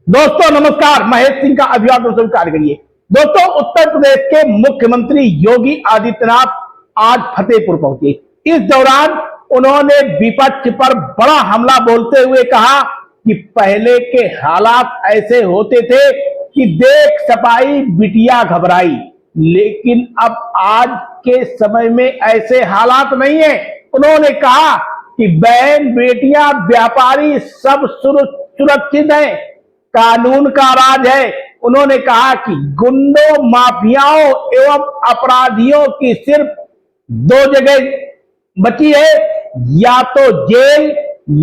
दोस्तों नमस्कार, महेश सिंह का अभिवादन स्वीकार करिए। दोस्तों, उत्तर प्रदेश के मुख्यमंत्री योगी आदित्यनाथ आज फतेहपुर पहुंचे। इस दौरान उन्होंने विपक्ष पर बड़ा हमला बोलते हुए कहा कि पहले के हालात ऐसे होते थे कि देख सपाई बिटिया घबराई, लेकिन अब आज के समय में ऐसे हालात नहीं है। उन्होंने कहा कि बहन बेटियां व्यापारी सब सुरक्षित हैं, कानून का राज है। उन्होंने कहा कि गुंडों, माफियाओं एवं अपराधियों की सिर्फ दो जगह बची है, या तो जेल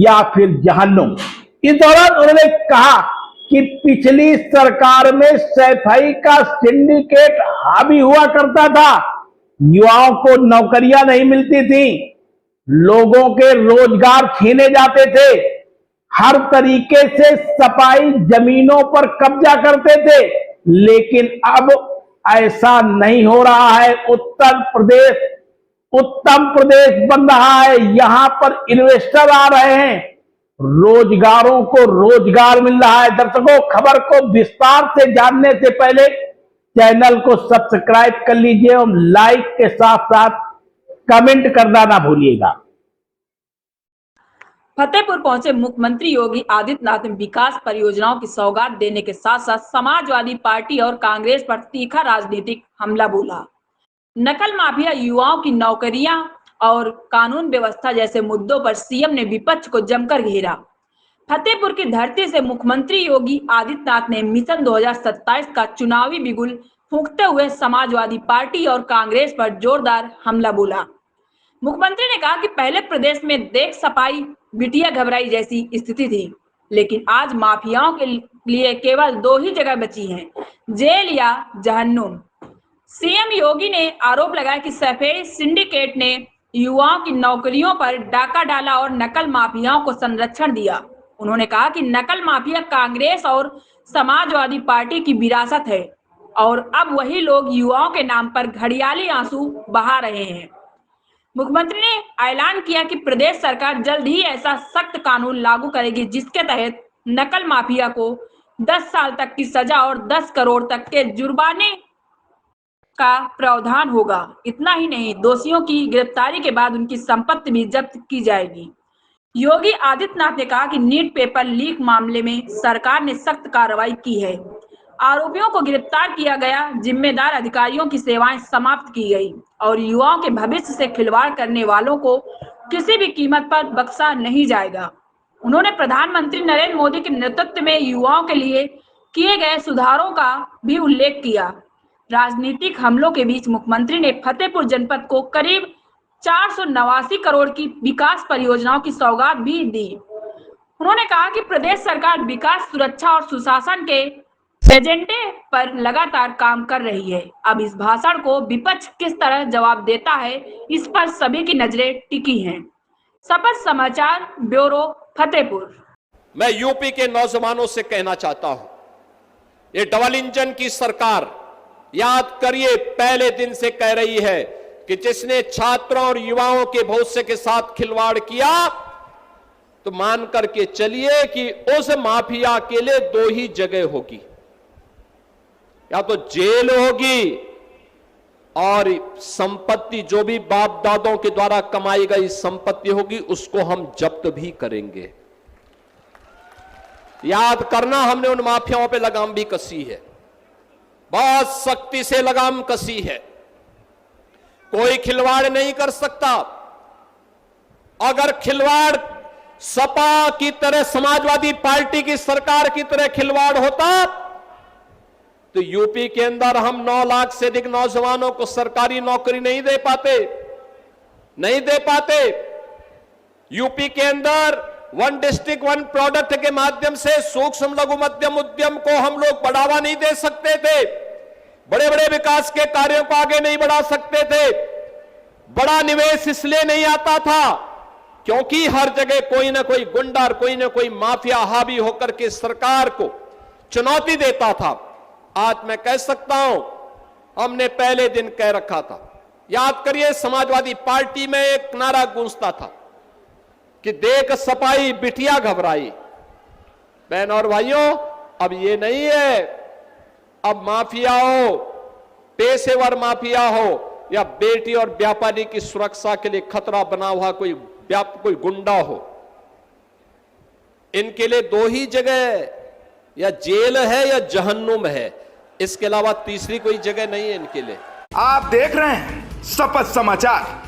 या फिर जहन्नुम। इस दौरान उन्होंने कहा कि पिछली सरकार में सफाई का सिंडिकेट हावी हुआ करता था, युवाओं को नौकरियां नहीं मिलती थी, लोगों के रोजगार छीने जाते थे, हर तरीके से सपाई जमीनों पर कब्जा करते थे। लेकिन अब ऐसा नहीं हो रहा है। उत्तर प्रदेश उत्तम प्रदेश बन रहा है। यहां पर इन्वेस्टर आ रहे हैं, रोजगारों को रोजगार मिल रहा है। दर्शकों, खबर को विस्तार से जानने से पहले चैनल को सब्सक्राइब कर लीजिए और लाइक के साथ साथ कमेंट करना ना भूलिएगा। फतेहपुर पहुंचे मुख्यमंत्री योगी आदित्यनाथ ने विकास परियोजनाओं की सौगात देने के साथ साथ समाजवादी पार्टी और कांग्रेस पर तीखा राजनीतिक हमला बोला। नकल माफिया, युवाओं की नौकरियां और कानून व्यवस्था जैसे मुद्दों पर सीएम ने विपक्ष को जमकर घेरा। फतेहपुर की धरती से मुख्यमंत्री योगी आदित्यनाथ ने मिशन 2027 का चुनावी बिगुल फूंकते हुए समाजवादी पार्टी और कांग्रेस पर जोरदार हमला बोला। मुख्यमंत्री ने कहा कि पहले प्रदेश में देख सपाई बिटिया घबराई जैसी स्थिति थी, लेकिन आज माफियाओं के लिए केवल दो ही जगह बची हैं, जेल या जहन्नुम। सीएम योगी ने आरोप लगाया कि सफेद सिंडिकेट ने युवाओं की नौकरियों पर डाका डाला और नकल माफियाओं को संरक्षण दिया। उन्होंने कहा कि नकल माफिया कांग्रेस और समाजवादी पार्टी की विरासत है और अब वही लोग युवाओं के नाम पर घड़ियाली आंसू बहा रहे हैं। मुख्यमंत्री ने ऐलान किया कि प्रदेश सरकार जल्द ही ऐसा सख्त कानून लागू करेगी जिसके तहत नकल माफिया को 10 साल तक की सजा और 10 करोड़ तक के जुर्माने का प्रावधान होगा। इतना ही नहीं, दोषियों की गिरफ्तारी के बाद उनकी संपत्ति भी जब्त की जाएगी। योगी आदित्यनाथ ने कहा कि नीट पेपर लीक मामले में सरकार ने सख्त कार्रवाई की है, आरोपियों को गिरफ्तार किया गया, जिम्मेदार अधिकारियों की सेवाएं समाप्त की गई और युवाओं के भविष्य से खिलवाड़ करने वालों को किसी भी कीमत पर बख्शा नहीं जाएगा। उन्होंने प्रधानमंत्री नरेंद्र मोदी के नेतृत्व में युवाओं के लिए किए गए सुधारों का भी उल्लेख किया। राजनीतिक हमलों के बीच मुख्यमंत्री ने फतेहपुर जनपद को करीब 489 करोड़ की विकास परियोजनाओं की सौगात भी दी। उन्होंने कहा कि प्रदेश सरकार विकास, सुरक्षा और सुशासन के एजेंडे पर लगातार काम कर रही है। अब इस भाषण को विपक्ष किस तरह जवाब देता है, इस पर सभी की नजरें टिकी हैं। शपथ समाचार ब्यूरो, फतेहपुर। मैं यूपी के नौजवानों से कहना चाहता हूं, ये डबल इंजन की सरकार, याद करिए, पहले दिन से कह रही है कि जिसने छात्रों और युवाओं के भविष्य के साथ खिलवाड़ किया तो मान करके चलिए कि उस माफिया के लिए दो ही जगह होगी, या तो जेल होगी और संपत्ति जो भी बाप दादों के द्वारा कमाई गई संपत्ति होगी उसको हम जब्त भी करेंगे। याद करना, हमने उन माफियाओं पे लगाम भी कसी है, बहुत सख्ती से लगाम कसी है। कोई खिलवाड़ नहीं कर सकता। अगर खिलवाड़ सपा की तरह, समाजवादी पार्टी की सरकार की तरह खिलवाड़ होता तो यूपी के अंदर हम 9 लाख से अधिक नौजवानों को सरकारी नौकरी नहीं दे पाते। यूपी के अंदर 1 डिस्ट्रिक्ट 1 प्रोडक्ट के माध्यम से सूक्ष्म लघु मध्यम उद्यम को हम लोग बढ़ावा नहीं दे सकते थे, बड़े बड़े विकास के कार्यों को आगे नहीं बढ़ा सकते थे। बड़ा निवेश इसलिए नहीं आता था क्योंकि हर जगह कोई ना कोई गुंडा और कोई ना कोई माफिया हावी होकर के सरकार को चुनौती देता था। आज मैं कह सकता हूं, हमने पहले दिन कह रखा था, याद करिए, समाजवादी पार्टी में एक नारा गूंजता था कि देख सपाई बिटिया घबराई। बहन और भाइयों, अब ये नहीं है, अब माफिया हो, पेशेवर माफिया हो या बेटी और व्यापारी की सुरक्षा के लिए खतरा बना हुआ कोई गुंडा हो, इनके लिए दो ही जगह, या जेल है या जहन्नुम है, इसके अलावा तीसरी कोई जगह नहीं है इनके लिए। आप देख रहे हैं शपथ समाचार।